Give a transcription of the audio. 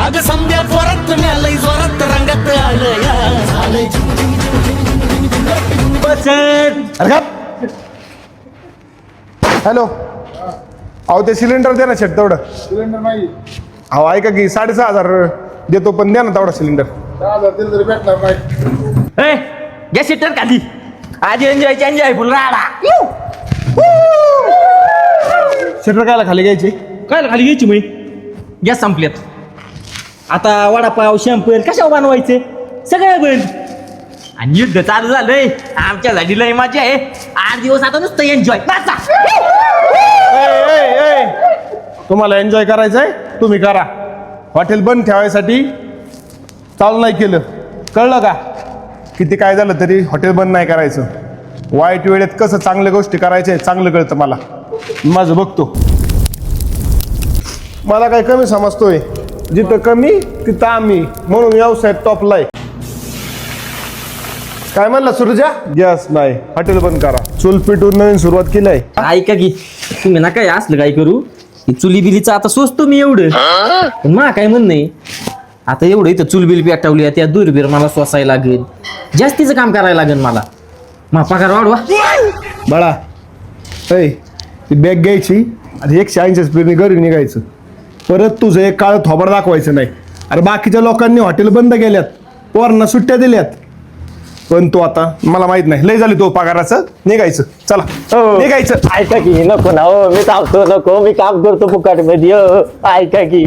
अग समद्या जोरात लय जोरात रंगात आलं या हॅलो, अहो ते सिलेंडर द्या ना शेट तेवढं. सिलेंडर नाही. अहो ऐका की 6,500 देतो, पण द्या ना तेवढा सिलेंडर. 10,000 दिलं तरी भेटणार नाही. गॅस सीटर खाली आज एन्जॉय फुल राडा. शेटर कायला खाली घ्यायची? काय खाली घ्यायची मी गॅस संपल्यात. आता वडापाव शॅम्पल कशावर बनवायचे सगळं बंद. आणि युद्ध चालू झालंय आमच्यासाठी लय मजा आहे. 8 दिवस आता नुसतं एन्जॉय. तुम्हाला एन्जॉय करायचंय तुम्ही करा. हॉटेल बंद ठेवायसाठी चालू नाही केलं, कळलं का? किती काय झालं तरी हॉटेल बंद नाही करायचं. वाईट वेळेत कसं चांगल्या गोष्टी करायच्या चांगलं कळतं मला. माझं बघतो. मला काय कमी समजतोय? जिथं कमी तिथं आम्ही, म्हणून व्यवसाय टॉपलाय. काय म्हणला सुरजा? गॅस नाही, हॉटेल बंद करा. चूल पेटून नवीन सुरुवात केलाय. ऐका की तुम्ही ना काय असलं काय करू. चुली बिलीचं आता सोचतो मी एवढं, पण मा काय म्हण नाही. आता एवढं इथं चूल बिल पेटवली त्या दूरबीर मला सोसायला लागेल, जास्तीचं काम करायला लागेल मला. पगार वाढवा बाळा. ती बॅग घ्यायची आणि 180 स्पीडने घरी निघायचं. परत तुझं एक काळ थोबड दाखवायचं नाही. अरे बाकीच्या लोकांनी हॉटेल बंद केल्यात, पोरांना सुट्ट्या दिल्यात, पण तू आता मला माहित नाही लय झाली तो पगाराचं. निघायचं, चला निघायचं. ऐका की नको ना हो, मी थांबतो नको, मी काम करतो फुकाट मध्ये. ऐका की